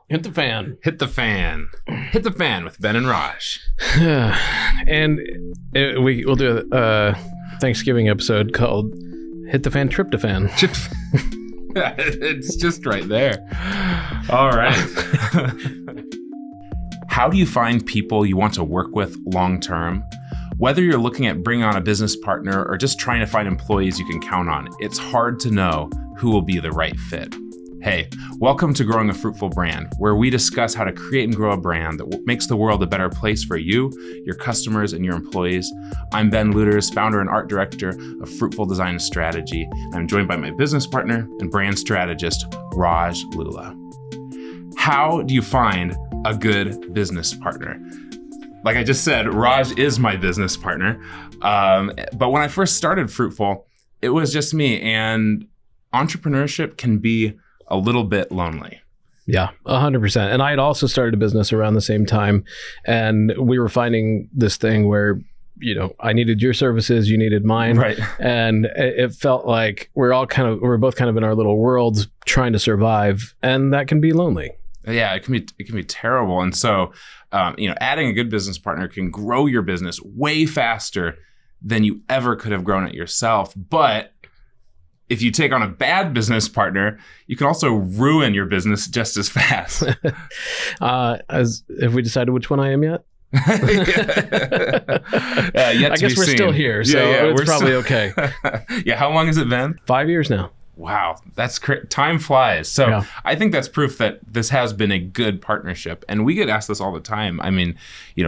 Hit the fan. Hit the fan. Hit the fan with Ben and Raj. And we'll do a Thanksgiving episode called Hit the Fan Tryptophan. It's just right there. All right. How do you find people you want to work with long term? Whether you're looking at bringing on a business partner or just trying to find employees you can count on, it's hard to know who will be the right fit. Hey, welcome to Growing a Fruitful Brand, where we discuss how to create and grow a brand that makes the world a better place for you, your customers, and your employees. I'm Ben Luters, founder and art director of Fruitful Design and Strategy. I'm joined by my business partner and brand strategist, Raj Lula. How do you find a good business partner? Like I just said, Raj is my business partner. But when I first started Fruitful, it was just me, and entrepreneurship can be a little bit lonely. Yeah, 100%. And I had also started a business around the same time, and we were finding this thing where, you know, I needed your services, you needed mine. Right. And it felt like we're both kind of in our little worlds trying to survive, and that can be lonely. Yeah, it can be terrible. And so, adding a good business partner can grow your business way faster than you ever could have grown it yourself. But if you take on a bad business partner, you can also ruin your business just as fast. Have we decided which one I am yet? I guess we're still here, so it's probably okay. Yeah, how long has it been? 5 years now. Wow, that's time flies. So yeah. I think that's proof that this has been a good partnership. And we get asked this all the time. I mean,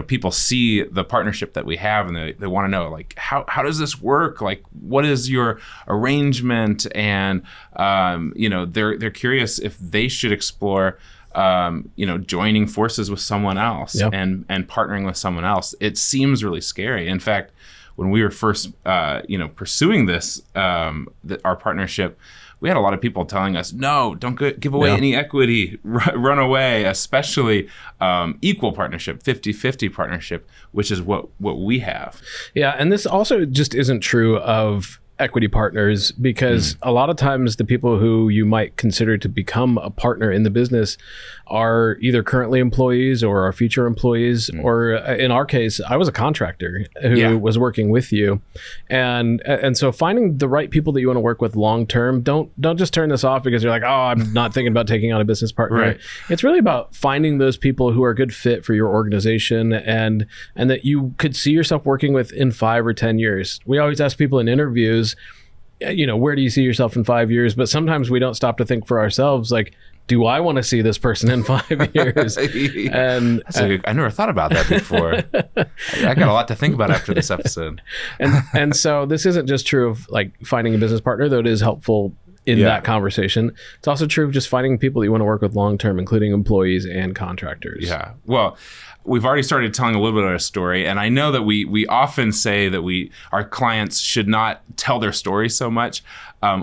people see the partnership that we have and they want to know, like, how does this work? Like, what is your arrangement? And, they're curious if they should explore, joining forces with someone else. Yep. and partnering with someone else. It seems really scary. In fact, when we were first, pursuing this, our partnership, we had a lot of people telling us, no, don't give away any equity, run away, especially equal partnership, 50-50 partnership, which is what we have. Yeah, and this also just isn't true of equity partners, because a lot of times the people who you might consider to become a partner in the business are either currently employees or are future employees, or in our case, I was a contractor who was working with you. And so finding the right people that you want to work with long term, don't just turn this off because you're like, oh, I'm not thinking about taking on a business partner. Right. It's really about finding those people who are a good fit for your organization and that you could see yourself working with in 5 or 10 years. We always ask people in interviews, where do you see yourself in 5 years? But sometimes we don't stop to think for ourselves, like, do I want to see this person in 5 years? And I never thought about that before. I got a lot to think about after this episode. And so this isn't just true of like finding a business partner, though it is helpful in that conversation. It's also true of just finding people that you want to work with long term, including employees and contractors. Yeah. Well, we've already started telling a little bit of our story, and I know that we often say that our clients should not tell their story so much.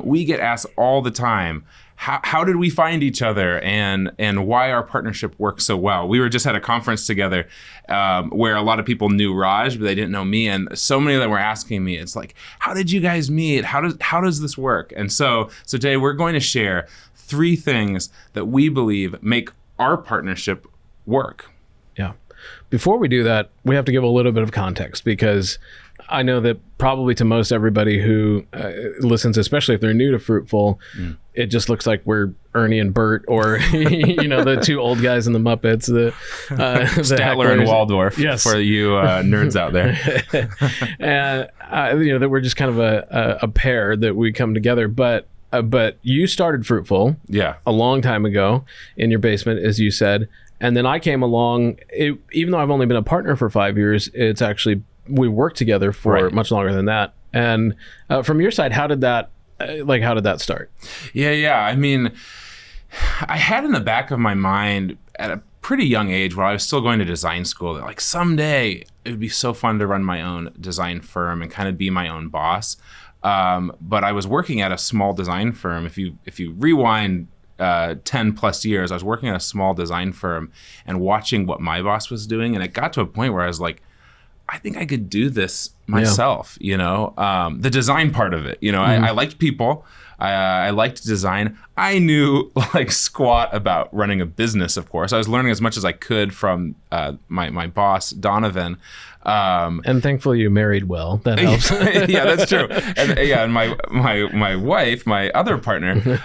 We get asked all the time, how did we find each other, and why our partnership works so well? We were just at a conference together where a lot of people knew Raj, but they didn't know me, and so many of them were asking me, it's like, how did you guys meet? How does this work? And so today we're going to share 3 things that we believe make our partnership work. Yeah. Before we do that, we have to give a little bit of context, because I know that probably to most everybody who listens, especially if they're new to Fruitful, it just looks like we're Ernie and Bert, or the 2 old guys in the Muppets, the Statler and Waldorf, for you nerds out there, and that we're just kind of a pair that we come together. But you started Fruitful, a long time ago in your basement, as you said. And then I came along, even though I've only been a partner for 5 years, it's actually, we worked together for much longer than that. And from your side, how did that start? Yeah. I mean, I had in the back of my mind at a pretty young age, while I was still going to design school, that like someday it would be so fun to run my own design firm and kind of be my own boss. But I was working at a small design firm. If you rewind 10 plus years, I was working at a small design firm and watching what my boss was doing. And it got to a point where I was like, I think I could do this myself, the design part of it. I liked people. I liked design. I knew like squat about running a business, of course. I was learning as much as I could from my boss, Donovan. And thankfully you married well. That helps. Yeah, that's true. And my wife, my other partner,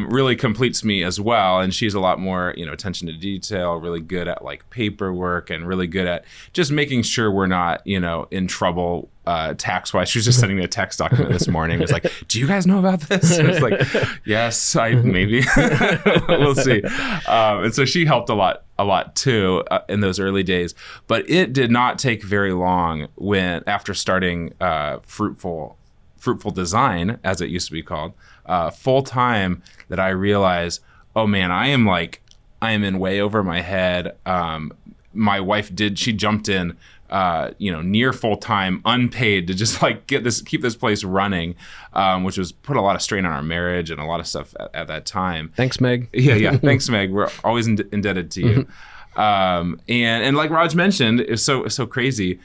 really completes me as well. And she's a lot more, attention to detail, really good at like paperwork, and really good at just making sure we're not, in trouble tax-wise. She was just sending me a text document this morning. It was like, do you guys know about this? And it's like, yes, maybe. We'll see. And so she helped a lot too in those early days. But it did not take very long after starting Fruitful Design, as it used to be called, full time, that I realized, oh man, I am in way over my head. My wife she jumped in, near full time, unpaid, to just like keep this place running, which was put a lot of strain on our marriage and a lot of stuff at that time. Thanks, Meg. Yeah. Thanks, Meg. We're always indebted to you. And like Raj mentioned, it's so crazy.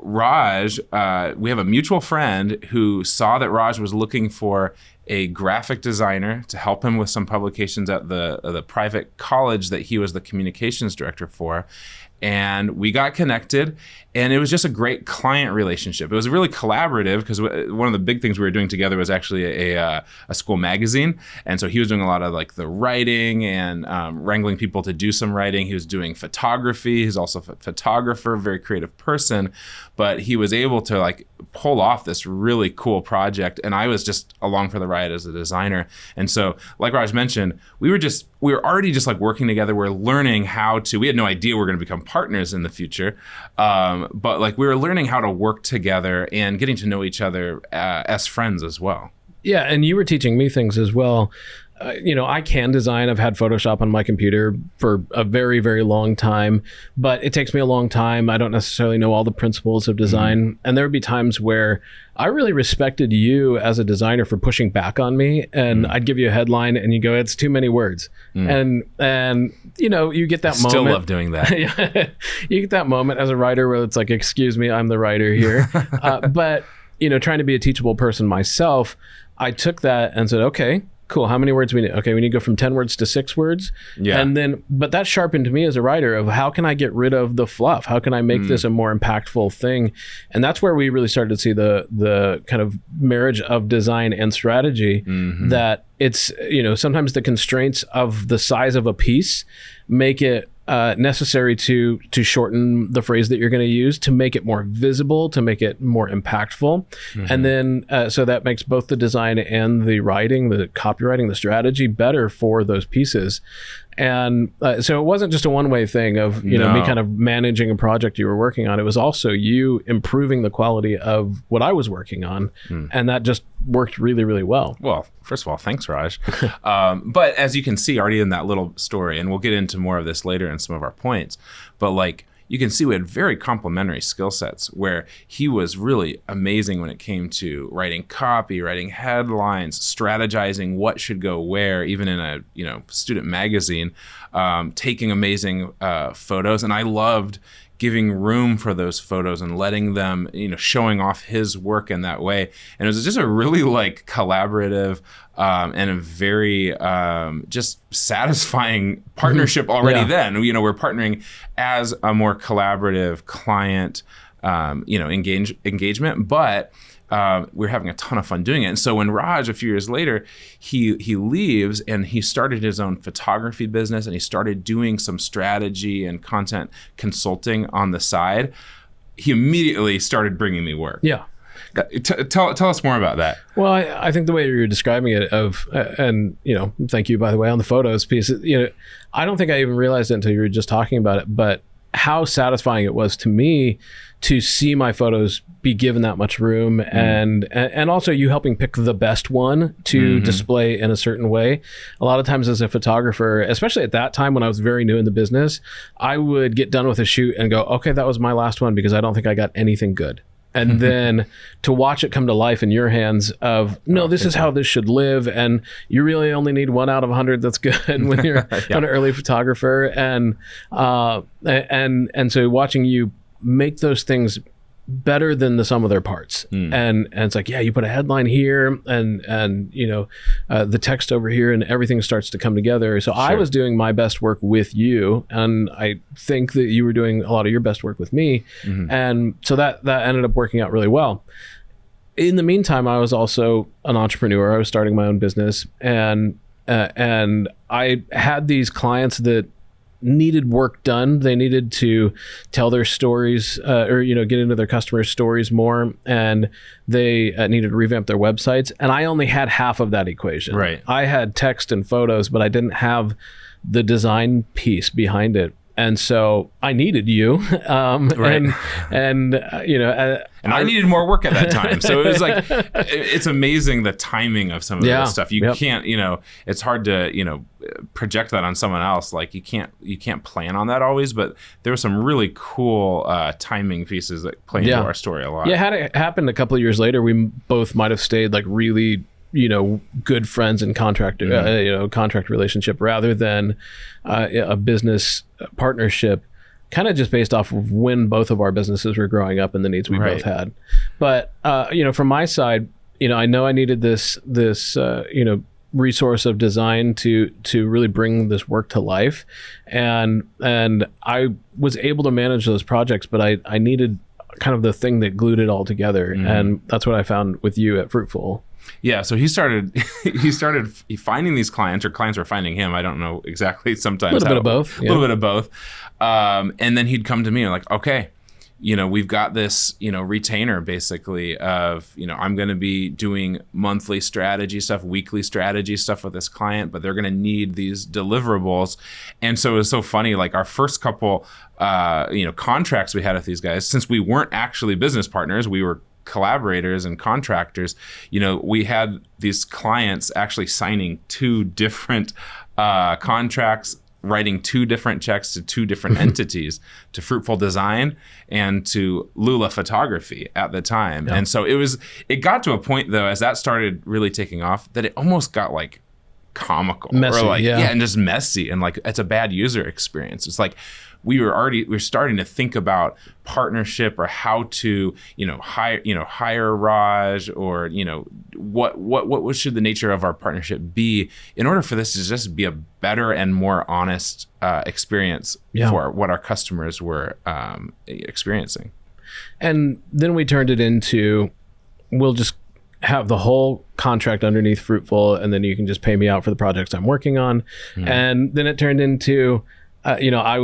Raj, we have a mutual friend who saw that Raj was looking for a graphic designer to help him with some publications at the private college that he was the communications director for. And we got connected, and it was just a great client relationship. It was really collaborative, because one of the big things we were doing together was actually a school magazine. And so he was doing a lot of like the writing and wrangling people to do some writing. He was doing photography. He's also a photographer, very creative person, but he was able to like pull off this really cool project. And I was just along for the ride as a designer. And so, like Raj mentioned, we were already just like working together. We're learning we had no idea we were going to become partners in the future. But like we were learning how to work together and getting to know each other as friends as well. Yeah. And you were teaching me things as well. I can design. I've had Photoshop on my computer for a very, very long time, but it takes me a long time. I don't necessarily know all the principles of design. Mm-hmm. And there would be times where I really respected you as a designer for pushing back on me. And I'd give you a headline and you go, it's too many words. And you get that moment. Still love doing that. You get that moment as a writer where it's like, excuse me, I'm the writer here. But trying to be a teachable person myself, I took that and said, okay, cool. How many words we need? Okay, we need to go from 10 words to 6 words. Yeah. And then, but that sharpened me as a writer of how can I get rid of the fluff? How can I make this a more impactful thing? And that's where we really started to see the kind of marriage of design and strategy, that it's, sometimes the constraints of the size of a piece make it necessary to shorten the phrase that you're going to use, to make it more visible, to make it more impactful. And then so that makes both the design and the writing, the copywriting, the strategy better for those pieces. And so it wasn't just a one-way thing of me kind of managing a project you were working on. It was also you improving the quality of what I was working on, and that just worked really, really well. Well, first of all, thanks, Raj. But as you can see already in that little story, and we'll get into more of this later in some of our points, but like you can see we had very complementary skill sets, where he was really amazing when it came to writing copy, writing headlines, strategizing what should go where, even in a student magazine, taking amazing photos. And I loved giving room for those photos and letting them, showing off his work in that way. And it was just a really like collaborative and a very just satisfying partnership already. Then, we're partnering as a more collaborative client, engagement, but we're having a ton of fun doing it. And so when Raj, a few years later, he leaves and he started his own photography business, and he started doing some strategy and content consulting on the side, he immediately started bringing me work. Yeah. Tell us more about that. Well, I think the way you're describing it and thank you, by the way, on the photos piece, I don't think I even realized it until you were just talking about it, but how satisfying it was to me to see my photos be given that much room, and also you helping pick the best one to display in a certain way. A lot of times as a photographer, especially at that time when I was very new in the business, I would get done with a shoot and go, okay, that was my last one because I don't think I got anything good. And then to watch it come to life in your hands of, no, this is how this should live. And you really only need 1 out of 100 that's good when you're an early photographer. And so watching you make those things better than the sum of their parts. And it's like, yeah, you put a headline here and you know, the text over here, and everything starts to come together. So I was doing my best work with you, and I think that you were doing a lot of your best work with me. And so that ended up working out really well. In the meantime, I was also an entrepreneur. I was starting my own business, and I had these clients that needed work done. They needed to tell their stories, or you know, get into their customers' stories more, and they needed to revamp their websites. And I only had half of that equation. Right. I had text and photos, but I didn't have the design piece behind it. And so I needed you, Right. and you know, and I needed more work at that time. So it was like, it's amazing the timing of some of this stuff. You can't, you know, it's hard to, you know, project that on someone else. Like you can't plan on that always, but there were some really cool timing pieces that play into our story a lot. Yeah, had it happened a couple of years later, we both might have stayed like really, you know, good friends and contract relationship rather than a business partnership, kind of just based off of when both of our businesses were growing up and the needs we both had. But you know, from my side, you know I needed this you know, resource of design to really bring this work to life, and I was able to manage those projects, but I needed kind of the thing that glued it all together, and that's what I found with you at Fruitful. Yeah, so he started finding these clients, or clients were finding him. I don't know exactly. Sometimes a little bit of both. A little bit of both. And then he'd come to me and like, okay, you know, we've got this, you know, retainer basically of, you know, I'm going to be doing monthly strategy stuff, weekly strategy stuff with this client, but they're going to need these deliverables. And so it was so funny, like our first couple, you know, contracts we had with these guys, since we weren't actually business partners, we were collaborators and contractors, you know, we had these clients actually signing 2 different contracts, writing 2 different checks to 2 different entities, to Fruitful Design and to Lula Photography at the time. And so it got to a point though, as that started really taking off, that it almost got like comical, messy, or like, and just messy, and like, it's a bad user experience. It's like, we were starting to think about partnership, or how to, you know, hire Raj, or, you know, what should the nature of our partnership be in order for this to just be a better and more honest experience for what our customers were experiencing. And then we turned it into, we'll just have the whole contract underneath Fruitful, and then you can just pay me out for the projects I'm working on. And then it turned into, you know, I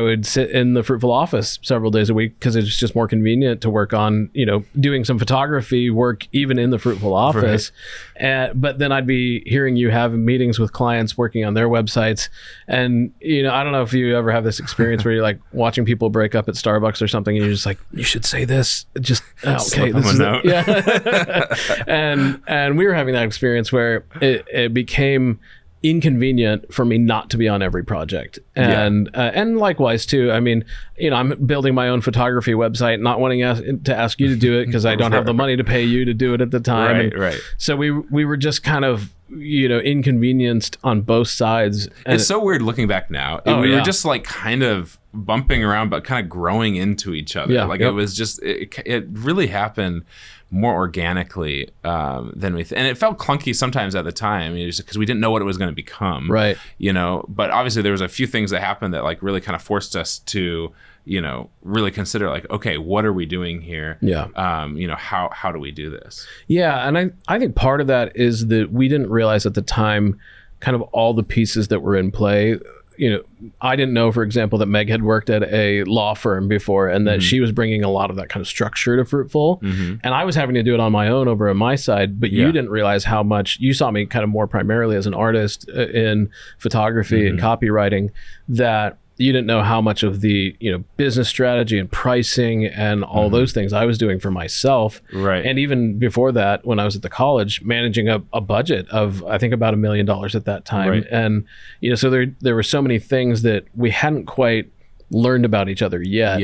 would sit in the Fruitful office several days a week because it's just more convenient to work on, you know, doing some photography work even in the Fruitful office. But then I'd be hearing you have meetings with clients working on their websites. And, you know, I don't know if you ever have this experience where you're like watching people break up at Starbucks or something, and you're just like, you should say this. Just, okay, this is it. Yeah. And we were having that experience where it became inconvenient for me not to be on every project, and likewise too. I mean, you know, I'm building my own photography website, not wanting to ask you to do it because I don't have the money to pay you to do it at the time. Right. So we were just kind of, you know, inconvenienced on both sides. And it's so weird looking back now. We were just like kind of bumping around, but kind of growing into each other. It was just, it really happened more organically than we and it felt clunky sometimes at the time, because we didn't know what it was going to become, right? You know, but obviously there was a few things that happened that like really kind of forced us to, you know, really consider like, okay, what are we doing here? You know, how do we do this? And I think part of that is that we didn't realize at the time kind of all the pieces that were in play. You know, I didn't know, for example, that Meg had worked at a law firm before, and that she was bringing a lot of that kind of structure to Fruitful. And I was having to do it on my own over on my side, but you didn't realize how much you saw me kind of more primarily as an artist in photography and copywriting, that you didn't know how much of the, you know, business strategy and pricing and all those things I was doing for myself. And even before that, when I was at the college, managing a budget of, I think, about $1 million at that time. And, you know, so there were so many things that we hadn't quite learned about each other yet.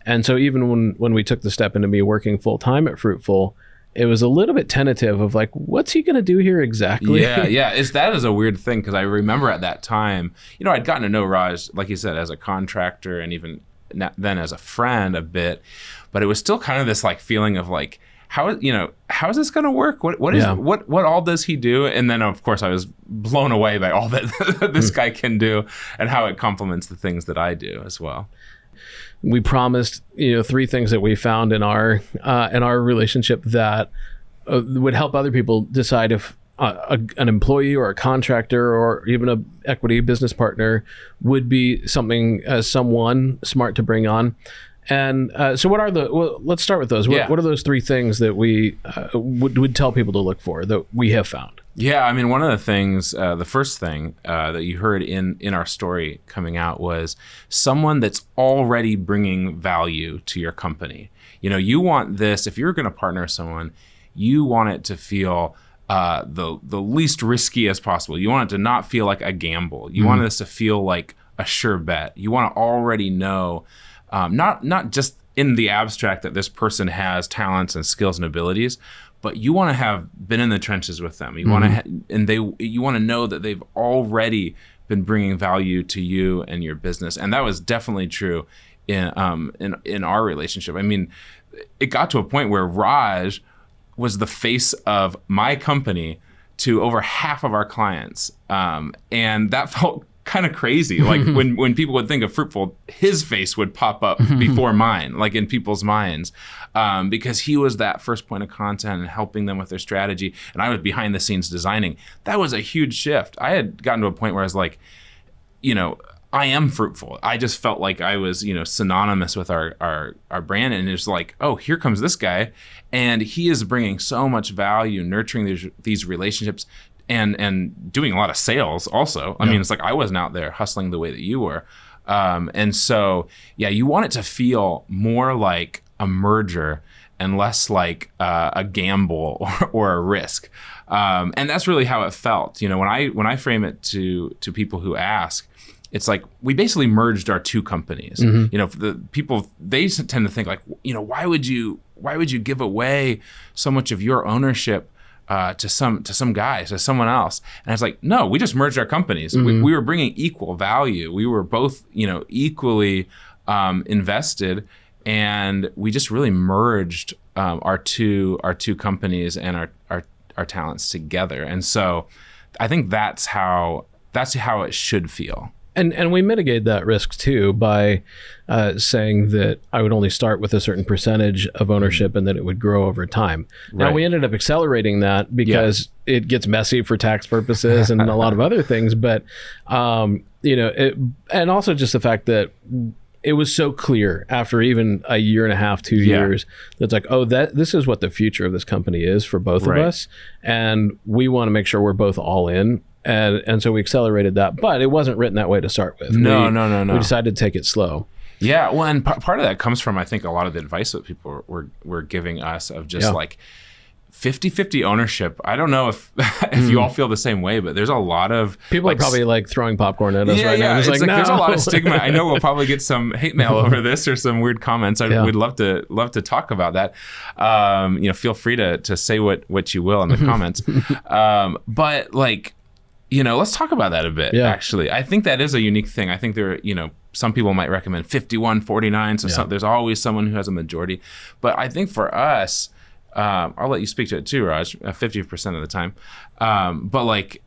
And so even when we took the step into me working full time at Fruitful, it was a little bit tentative of like, what's he going to do here exactly? That is a weird thing, because I remember at that time, you know, I'd gotten to know Raj, like you said, as a contractor, and even then as a friend a bit, but it was still kind of this like feeling of like, how is this going to work? What all does he do? And then of course I was blown away by all that this guy can do and how it complements the things that I do as well. We promised, 3 things that we found in our relationship that would help other people decide if an employee or a contractor or even a equity business partner would be someone smart to bring on. And so what are let's start with those. What are those 3 things that we would tell people to look for that we have found? Yeah, I mean, one of the things, the first thing that you heard in our story coming out was someone that's already bringing value to your company. You want this, if you're going to partner with someone, you want it to feel the least risky as possible. You want it to not feel like a gamble. You want this to feel like a sure bet. You want to already know, not just in the abstract that this person has talents and skills and abilities, but you want to have been in the trenches with them. You want to, you want to know that they've already been bringing value to you and your business. And that was definitely true in our relationship. I mean, it got to a point where Raj was the face of my company to over half of our clients. And that felt kind of crazy. Like when people would think of Fruitful, his face would pop up before mine, like in people's minds, because he was that first point of contact and helping them with their strategy. And I was behind the scenes designing. That was a huge shift. I had gotten to a point where I was like, I am Fruitful. I just felt like I was, synonymous with our brand. And it's like, oh, here comes this guy. And he is bringing so much value, nurturing these relationships, and doing a lot of sales also. I mean, it's like I wasn't out there hustling the way that you were. And so, you want it to feel more like a merger and less like a gamble or a risk. And that's really how it felt. When I frame it to people who ask, it's like we basically merged our 2 companies. The people, they tend to think like, why would you give away so much of your ownership to some guy, to someone else? And I was like, no, we just merged our companies. We were bringing equal value. We were both, equally invested, and we just really merged our two companies and our talents together. And so, I think that's how it should feel. And we mitigate that risk too by saying that I would only start with a certain percentage of ownership and that it would grow over time. Right. Now we ended up accelerating that because it gets messy for tax purposes and a lot of other things. But and also just the fact that it was so clear after even a year and a half, 2 years, that's like, oh, this is what the future of this company is for both of us, and we want to make sure we're both all in. And so we accelerated that, but it wasn't written that way to start with. No. We decided to take it slow. Yeah, well, and part of that comes from, I think, a lot of the advice that people were giving us of just like 50-50 ownership. I don't know if you all feel the same way, but there's a lot of people are probably like throwing popcorn at us right now. It's like no. There's a lot of stigma. I know we'll probably get some hate mail over this or some weird comments. We'd love to talk about that. Feel free to say what you will in the comments. But like, let's talk about that a bit. Actually, I think that is a unique thing. I think there, some people might recommend 51-49. So there's always someone who has a majority. But I think for us, I'll let you speak to it too, Raj, 50% of the time. But like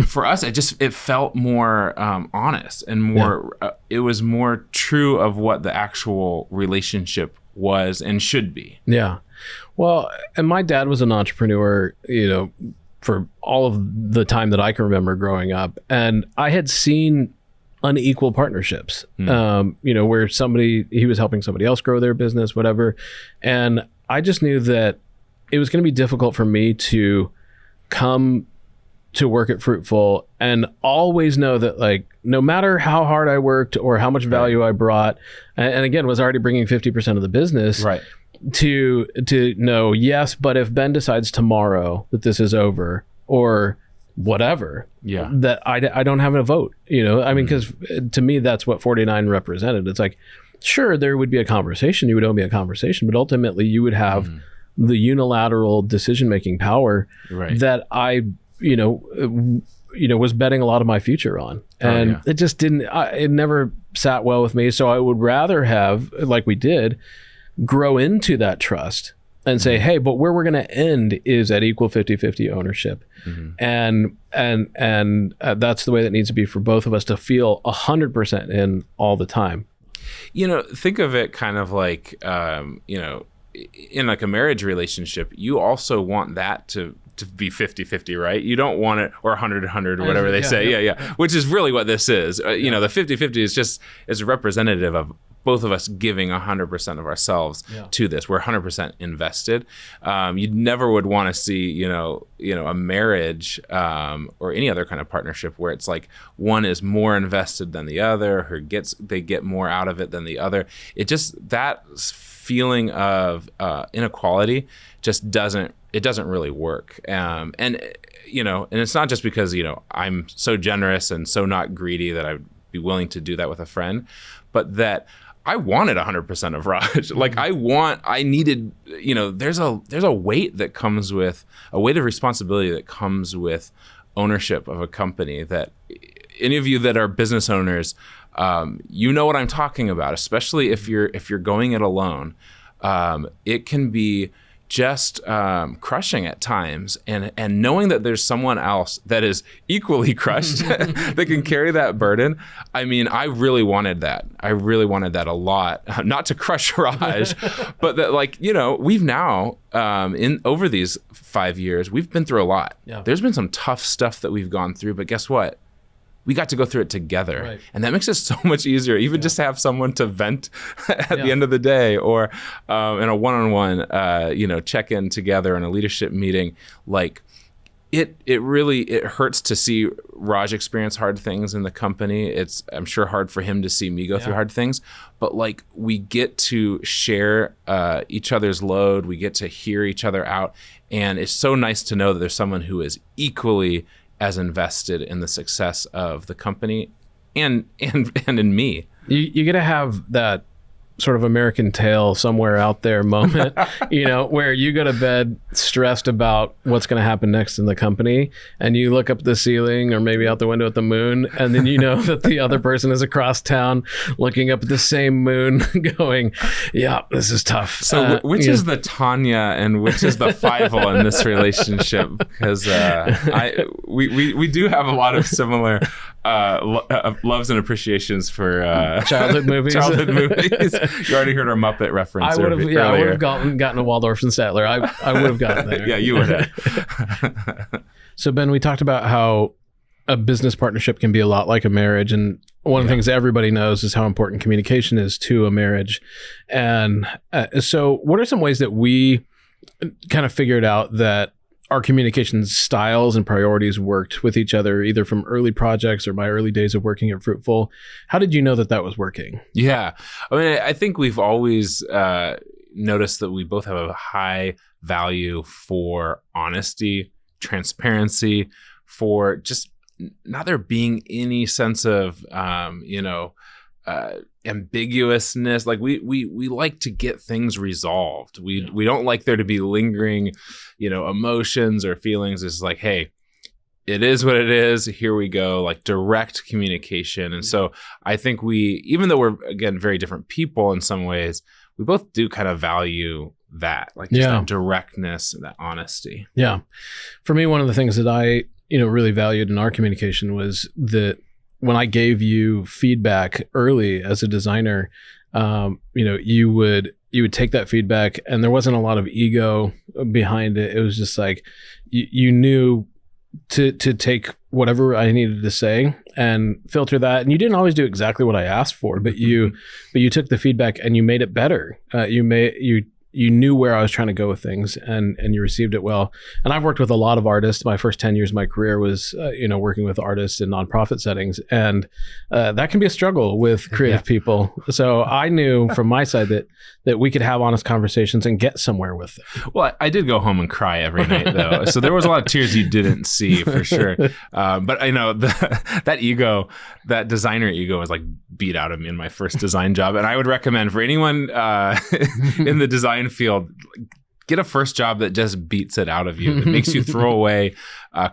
for us, it felt more honest and more, it was more true of what the actual relationship was and should be. Yeah. Well, and my dad was an entrepreneur, for all of the time that I can remember growing up. And I had seen unequal partnerships, where he was helping somebody else grow their business, whatever. And I just knew that it was going to be difficult for me to come to work at Fruitful and always know that, like, no matter how hard I worked or how much value I brought, and again, was already bringing 50% of the business, to know, yes, but if Ben decides tomorrow that this is over or whatever, that I don't have a vote, I mean, because to me, that's what 49 represented. It's like, sure, there would be a conversation, you would owe me a conversation, but ultimately you would have the unilateral decision-making power that I, was betting a lot of my future on. And it just it never sat well with me. So I would rather have, like we did, grow into that trust and say, hey, but where we're going to end is at equal 50-50 ownership. And that's the way that needs to be for both of us, to feel 100% in all the time. Think of it kind of like, in like a marriage relationship, you also want that to be 50-50, right? You don't want it, or 100-100, or whatever they say. Yeah. Which is really what this is. The 50-50 is representative of both of us giving 100% of ourselves to this. We're 100% invested. You never would want to see, a marriage or any other kind of partnership where it's like one is more invested than the other, or they get more out of it than the other. It just, that feeling of inequality just doesn't really work. And it's not just because, I'm so generous and so not greedy that I'd be willing to do that with a friend, but that I wanted 100% of Raj. Like I needed, there's a weight that comes with, a weight of responsibility that comes with ownership of a company, that any of you that are business owners, you know what I'm talking about, especially if you're going it alone. It can be just crushing at times, and knowing that there's someone else that is equally crushed that can carry that burden. I mean, I really wanted that. I really wanted that a lot. Not to crush Raj, but that, like, we've now over these 5 years, we've been through a lot. Yeah. There's been some tough stuff that we've gone through, but guess what? We got to go through it together. Right. And that makes it so much easier, even just to have someone to vent at the end of the day, or in a one-on-one, check-in together in a leadership meeting. Like, it hurts to see Raj experience hard things in the company. It's, I'm sure, hard for him to see me go through hard things, but like, we get to share each other's load. We get to hear each other out. And it's so nice to know that there's someone who is equally as invested in the success of the company and in me. You get to have that sort of American Tail somewhere out there moment, where you go to bed stressed about what's going to happen next in the company, and you look up the ceiling or maybe out the window at the moon, and then you know that the other person is across town looking up at the same moon going, yeah, this is tough. So which is the Tanya and which is the Fievel in this relationship? Because we do have a lot of similar loves and appreciations for childhood movies. You already heard our Muppet reference. I would have gotten a Waldorf and Statler. I would have gotten there. Yeah, you would have. So, Ben, we talked about how a business partnership can be a lot like a marriage, and one of the things that everybody knows is how important communication is to a marriage. And so, what are some ways that we kind of figured out that our communication styles and priorities worked with each other, either from early projects or my early days of working at Fruitful? How did you know that was working? Yeah. I mean, I think we've always noticed that we both have a high value for honesty, transparency, for just not there being any sense of, ambiguousness. Like we like to get things resolved. We don't like there to be lingering, emotions or feelings. It's like, hey, it is what it is. Here we go. Like, direct communication. And so I think even though we're, again, very different people in some ways, we both do kind of value that, like just that directness and that honesty. Yeah. For me, one of the things that I, really valued in our communication was that when I gave you feedback early as a designer, you would take that feedback, and there wasn't a lot of ego behind it. It was just like you knew to take whatever I needed to say and filter that. And you didn't always do exactly what I asked for, but you took the feedback and you made it better. You knew where I was trying to go with things, and you received it well. And I've worked with a lot of artists. My first 10 years of my career was, working with artists in nonprofit settings. And that can be a struggle with creative people. So I knew from my side that we could have honest conversations and get somewhere with it. Well, I did go home and cry every night, though. So there was a lot of tears you didn't see, for sure. But I know that ego, that designer ego, was like beat out of me in my first design job. And I would recommend for anyone in the design field, get a first job that just beats it out of you, that makes you throw away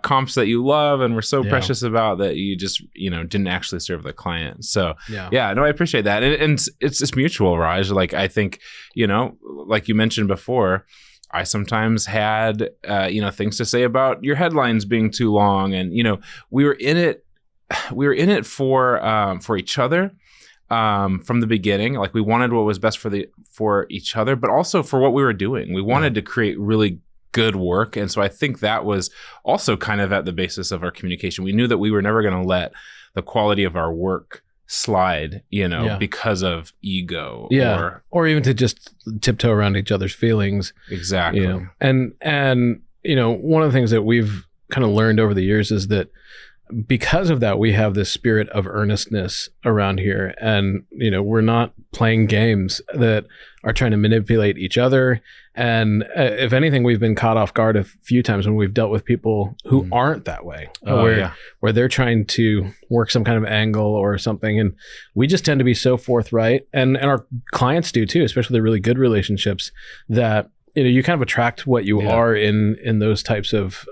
comps that you love and were so precious about that you just, didn't actually serve the client. So I appreciate that. And it's mutual, Raj. Like, I think, like you mentioned before, I sometimes had, things to say about your headlines being too long. And, we were in it for each other. From the beginning, like we wanted what was best for each other, but also for what we were doing. We wanted to create really good work. And so I think that was also kind of at the basis of our communication. We knew that we were never going to let the quality of our work slide, because of ego or even to just tiptoe around each other's feelings. Exactly. And one of the things that we've kind of learned over the years is that because of that, we have this spirit of earnestness around here. And, we're not playing games that are trying to manipulate each other. And if anything, we've been caught off guard a few times when we've dealt with people who aren't that way, where they're trying to work some kind of angle or something. And we just tend to be so forthright. And our clients do too, especially the really good relationships that you kind of attract what you are in those types of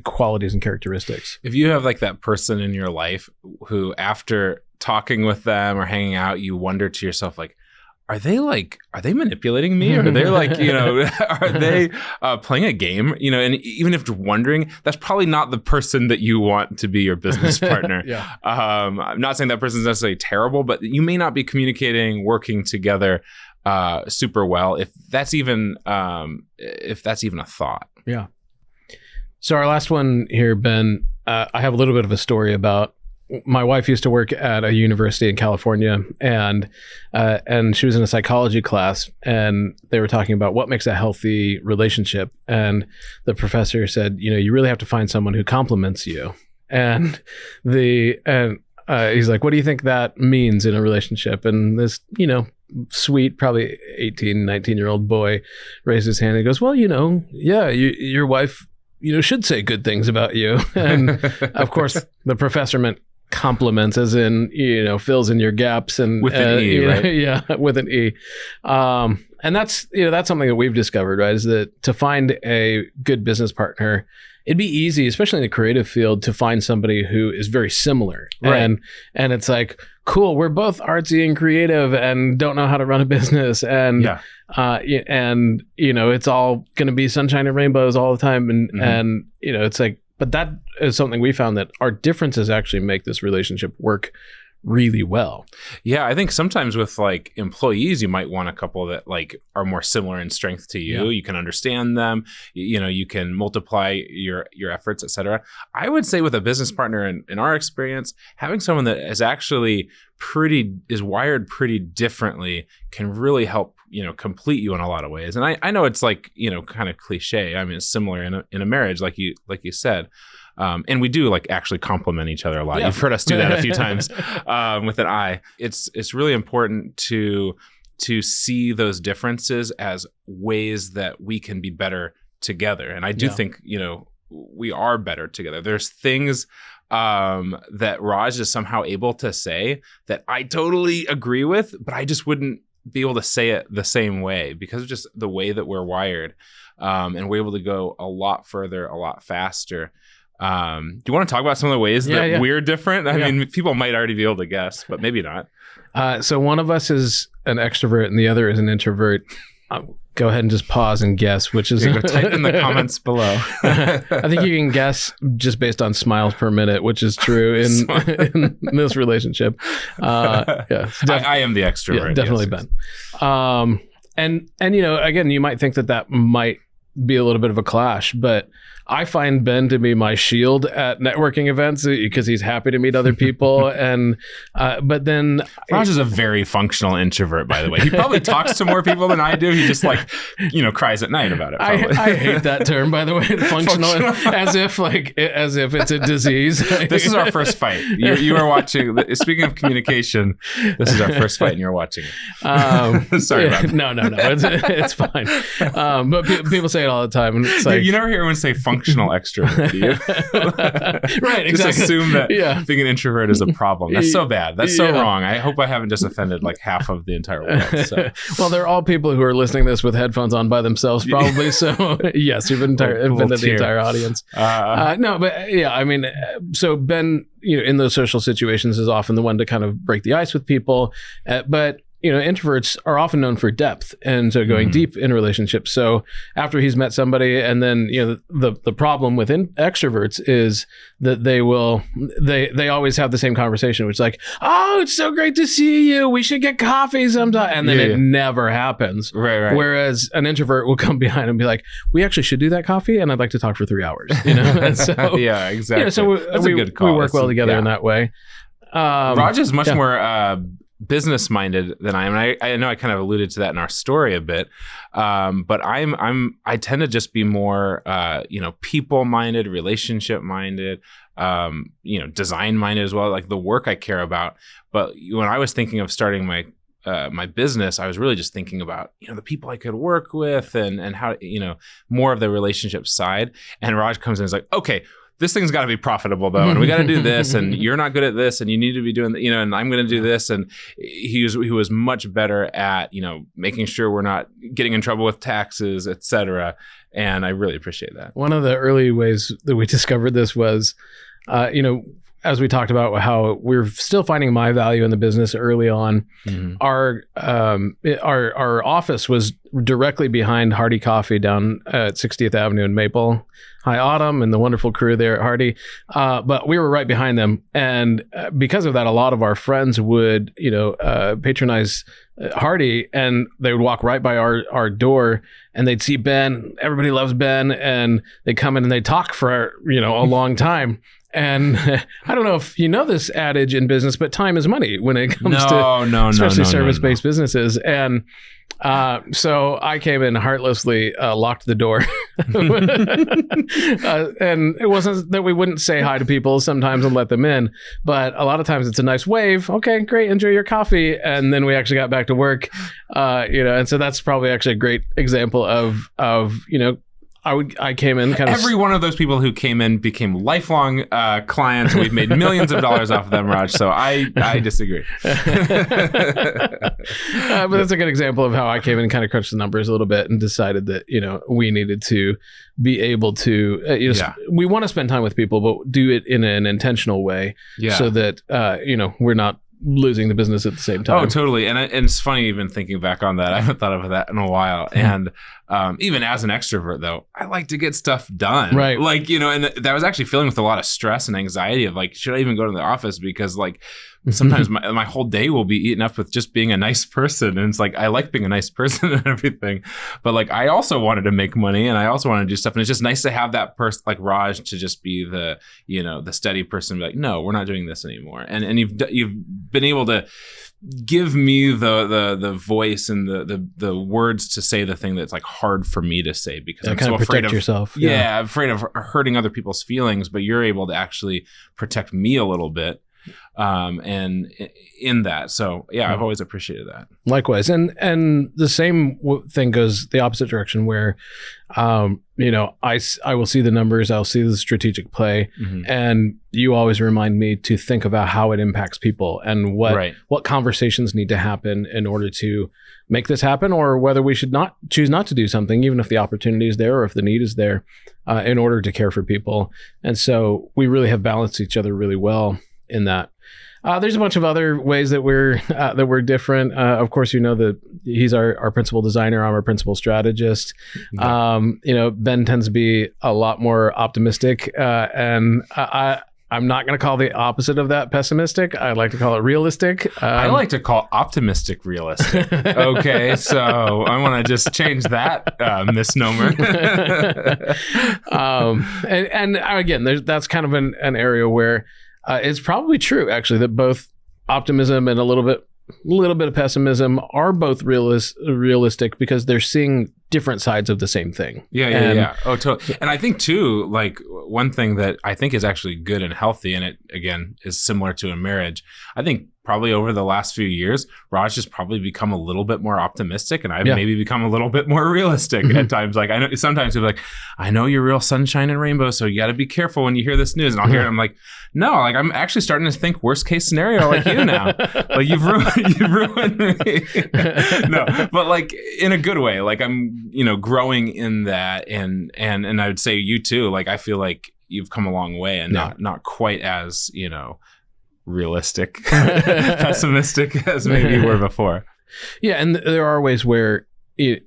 qualities and characteristics. If you have like that person in your life who, after talking with them or hanging out, you wonder to yourself, like, are they manipulating me? Or are they like, are they playing a game? And even if you're wondering, that's probably not the person that you want to be your business partner. I'm not saying that person's necessarily terrible, but you may not be communicating, working together super well, if that's even a thought. Yeah. So our last one here, Ben, I have a little bit of a story about my wife used to work at a university in California, and she was in a psychology class, and they were talking about what makes a healthy relationship. And the professor said, you really have to find someone who compliments you. And he's like, what do you think that means in a relationship? And this, sweet, probably 18, 19-year-old boy raised his hand and goes, well, your wife, should say good things about you. And of course, the professor meant compliments, as in, fills in your gaps and with an E, right? Yeah, with an E. And that's something that we've discovered, right? Is that to find a good business partner, it'd be easy, especially in the creative field, to find somebody who is very similar. Right. And it's like, cool, we're both artsy and creative and don't know how to run a business. And, it's all going to be sunshine and rainbows all the time. And, it's like, but that is something we found, that our differences actually make this relationship work really well. Yeah, I think sometimes with like employees, you might want a couple that like are more similar in strength to you. You can understand them, you can multiply your efforts, etc. I would say with a business partner, in our experience, having someone that is actually is wired pretty differently can really help, complete you in a lot of ways. And I know it's like, kind of cliche. I mean, it's similar in a marriage, like you said. And we do like actually compliment each other a lot. You've heard us do that a few times with an I. It's really important to see those differences as ways that we can be better together. And I do think, we are better together. There's things that Raj is somehow able to say that I totally agree with, but I just wouldn't be able to say it the same way because of just the way that we're wired. And we're able to go a lot further, a lot faster. Do you want to talk about some of the ways that we're different? I mean, people might already be able to guess, but maybe not. So one of us is an extrovert and the other is an introvert. Go ahead and just pause and guess which is. Go type in the comments below. I think you can guess just based on smiles per minute, which is true in this relationship. I am the extrovert. Yeah, definitely, yes. Ben. And again, you might think that might be a little bit of a clash, but I find Ben to be my shield at networking events because he's happy to meet other people. And but then Raj is a very functional introvert, by the way. He probably talks to more people than I do. He just cries at night about it. I hate that term, by the way. Functional, as if it's a disease. This is our first fight. You are watching. Speaking of communication, this is our first fight, and you're watching it. Sorry about that. No. It's fine. But people say say it all the time. And it's like, you never hear anyone say functional extrovert, do you? Right, Just exactly. assume that being an introvert is a problem. That's so bad. That's so wrong. I hope I haven't just offended like half of the entire world. So. Well, they're all people who are listening to this with headphones on by themselves, probably. So yes, you've offended the entire audience. No, but yeah, I mean, so Ben, in those social situations is often the one to kind of break the ice with people, but introverts are often known for depth and so going deep in relationships. So after he's met somebody, and then the problem with extroverts is that they always have the same conversation, which is like, oh, it's so great to see you. We should get coffee sometime, and then it never happens. Right. Whereas an introvert will come behind and be like, we actually should do that coffee, and I'd like to talk for 3 hours. And so, yeah, exactly. So that's a good call. We work well together in that way. Raj is much more business minded than I am. And I know I kind of alluded to that in our story a bit, but I tend to just be more people minded, relationship minded, design minded as well, like the work I care about. But when I was thinking of starting my business, I was really just thinking about the people I could work with and how more of the relationship side. And Raj comes in and is like, okay, this thing's got to be profitable though, and we got to do this, and you're not good at this, and you need to be doing and I'm going to do this. And he was much better at making sure we're not getting in trouble with taxes, etc. And I really appreciate that. One of the early ways that we discovered this was, as we talked about how we're still finding my value in the business early on, our office was directly behind Hardy Coffee down at 60th Avenue in Maple. Hi, Autumn and the wonderful crew there at Hardy. But we were right behind them. And because of that, a lot of our friends would, patronize Hardy, and they would walk right by our door, and they'd see Ben. Everybody loves Ben. And they'd come in and they'd talk for, a long time. And I don't know if you know this adage in business, but time is money when it comes to especially service-based businesses. And so I came in heartlessly, locked the door. And it wasn't that we wouldn't say hi to people sometimes and let them in, but a lot of times it's a nice wave. Okay, great. Enjoy your coffee. And then we actually got back to work, and so that's probably actually a great example of I came in kind of... Every one of those people who came in became lifelong clients. We've made millions of dollars off of them, Raj. So I disagree. But that's a good example of how I came in and kind of crunched the numbers a little bit and decided that, we needed to be able to, we want to spend time with people, but do it in an intentional way so that, we're not losing the business at the same time. Oh, totally. And it's funny even thinking back on that. I haven't thought of that in a while. And even as an extrovert, though, I like to get stuff done. Right. Like, and that was actually filling with a lot of stress and anxiety of like, should I even go to the office? Because like sometimes my whole day will be eaten up with just being a nice person. And it's like, I like being a nice person and everything. But like, I also wanted to make money and I also want to do stuff. And it's just nice to have that person like Raj to just be the, the steady person, be like, no, we're not doing this anymore. And you've been able to give me the voice and the words to say the thing that's like hard for me to say because I'm so afraid of yourself. Yeah, I'm afraid of hurting other people's feelings, but you're able to actually protect me a little bit. And in that, so I've always appreciated that. Likewise, and the same thing goes the opposite direction, where I will see the numbers, I'll see the strategic play, and you always remind me to think about how it impacts people and what conversations need to happen in order to make this happen, or whether we should choose not to do something, even if the opportunity is there or if the need is there, in order to care for people. And so we really have balanced each other really well in that. There's a bunch of other ways that we're different. Of course, that he's our principal designer. I'm our principal strategist. Ben tends to be a lot more optimistic, and I'm not going to call the opposite of that pessimistic. I like to call it realistic. I like to call optimistic realistic. Okay, so I want to just change that misnomer. And again, that's kind of an area where it's probably true, actually, that both optimism and a little bit of pessimism are both realistic because they're seeing different sides of the same thing. Yeah. Oh, totally. And I think too, like one thing that I think is actually good and healthy, and it again is similar to a marriage. I think probably over the last few years, Raj has probably become a little bit more optimistic, and I've maybe become a little bit more realistic at times. Like I know sometimes people are like, I know you're real sunshine and rainbow, so you got to be careful when you hear this news. And I'll hear it, I'm like, no, like I'm actually starting to think worst case scenario like you now. Like you've ruined me. No, but like in a good way. Like I'm, growing in that, and I would say you too. Like I feel like you've come a long way, and not quite as realistic, pessimistic as maybe you were before. Yeah, and there are ways where I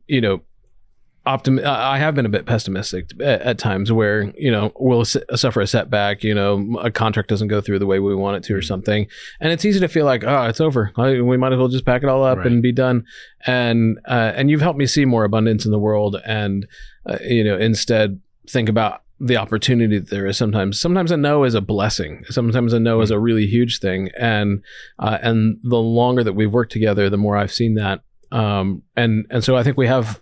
have been a bit pessimistic at times where we'll suffer a setback. A contract doesn't go through the way we want it to, or something, and it's easy to feel like, oh, it's over. We might as well just pack it all up and be done. And you've helped me see more abundance in the world, and instead think about the opportunity that there is. Sometimes a no is a blessing. Sometimes a no is a really huge thing. And the longer that we've worked together, the more I've seen that. And so I think we have,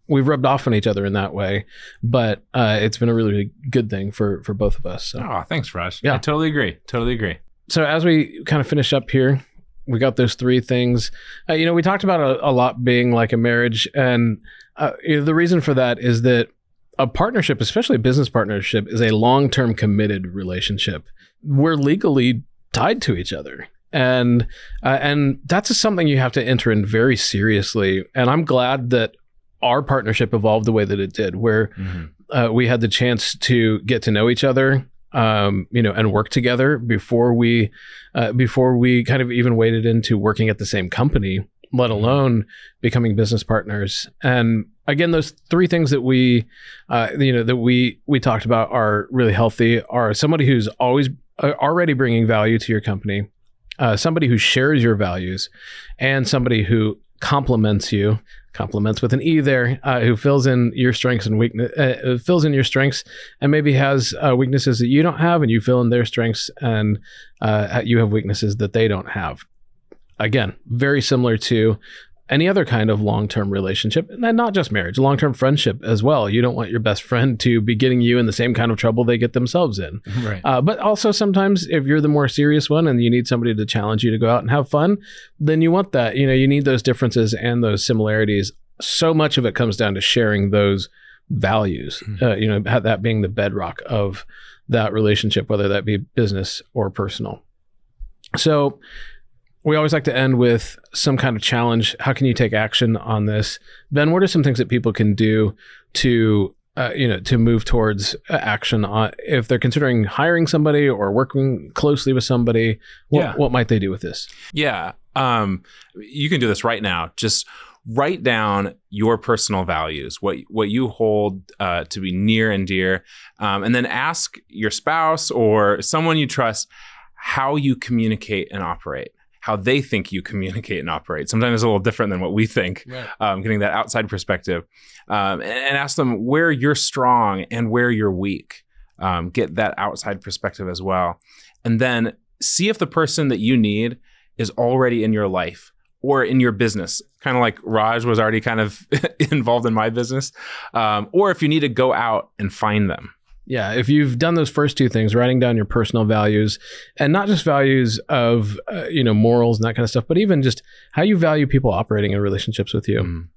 we've rubbed off on each other in that way, but it's been a really, really good thing for both of us. So. Oh, thanks, Raj. Yeah. I totally agree. So as we kind of finish up here, we got those three things. We talked about a lot being like a marriage. And the reason for that is that a partnership, especially a business partnership, is a long-term committed relationship. We're legally tied to each other. And that's just something you have to enter in very seriously. And I'm glad that our partnership evolved the way that it did, where we had the chance to get to know each other, and work together before we kind of even waded into working at the same company, let alone becoming business partners. And again, those three things that we talked about are really healthy. Are somebody who's always already bringing value to your company, somebody who shares your values, and somebody who complements with an E there, who fills in your strengths and and maybe has weaknesses that you don't have, and you fill in their strengths, and you have weaknesses that they don't have. Again, very similar to any other kind of long-term relationship, and not just marriage, long-term friendship as well. You don't want your best friend to be getting you in the same kind of trouble they get themselves in. Right. But also sometimes if you're the more serious one and you need somebody to challenge you to go out and have fun, then you want that. You need those differences and those similarities. So much of it comes down to sharing those values, that being the bedrock of that relationship, whether that be business or personal. So we always like to end with some kind of challenge. How can you take action on this? Ben, what are some things that people can do to move towards action on, if they're considering hiring somebody or working closely with somebody? What might they do with this? Yeah. You can do this right now. Just write down your personal values, what you hold to be near and dear, and then ask your spouse or someone you trust how you communicate and operate, how they think you communicate and operate. Sometimes it's a little different than what we think, getting that outside perspective, and ask them where you're strong and where you're weak. Get that outside perspective as well. And then see if the person that you need is already in your life or in your business, kind of like Raj was already kind of involved in my business, or if you need to go out and find them. Yeah, if you've done those first two things, writing down your personal values, and not just values of morals and that kind of stuff, but even just how you value people operating in relationships with you.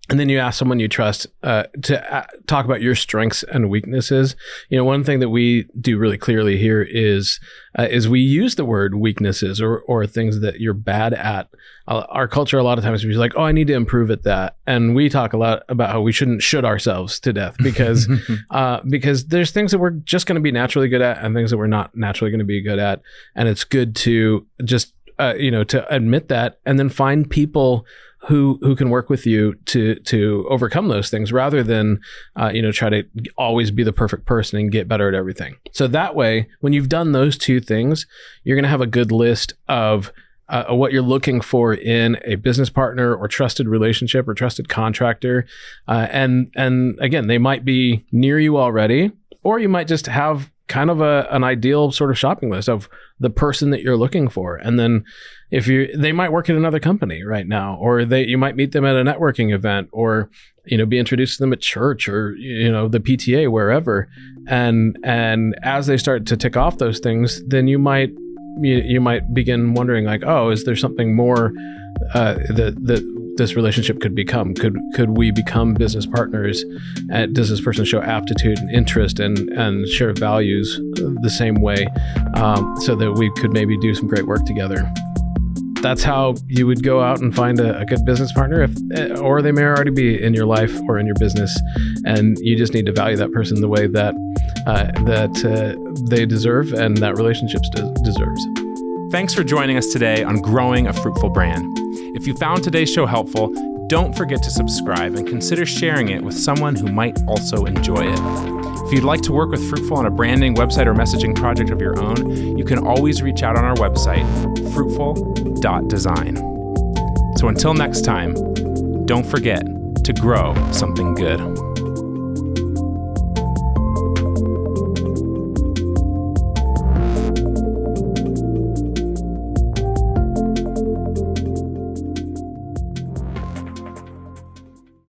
And then you ask someone you trust to talk about your strengths and weaknesses. One thing that we do really clearly here is we use the word weaknesses or things that you're bad at. Our culture, a lot of times, we're like, oh, I need to improve at that. And we talk a lot about how we shouldn't should ourselves to death because there's things that we're just going to be naturally good at and things that we're not naturally going to be good at. And it's good to just, to admit that and then find people who can work with you to overcome those things rather than, try to always be the perfect person and get better at everything. So that way, when you've done those two things, you're going to have a good list of what you're looking for in a business partner or trusted relationship or trusted contractor. And again, they might be near you already, or you might just have kind of an ideal sort of shopping list of the person that you're looking for. And then they might work at another company right now, or you might meet them at a networking event, or, be introduced to them at church or, the PTA, wherever. And as they start to tick off those things, then you might you might begin wondering like, oh, is there something more that this relationship could become? Could we become business partners? Does this person show aptitude and interest and share values the same way, so that we could maybe do some great work together? That's how you would go out and find a good business partner, or they may already be in your life or in your business, and you just need to value that person the way that they deserve and that relationship deserves. Thanks for joining us today on Growing a Fruitful Brand. If you found today's show helpful, don't forget to subscribe and consider sharing it with someone who might also enjoy it. If you'd like to work with Fruitful on a branding, website, or messaging project of your own, you can always reach out on our website, fruitful.design. So until next time, don't forget to grow something good.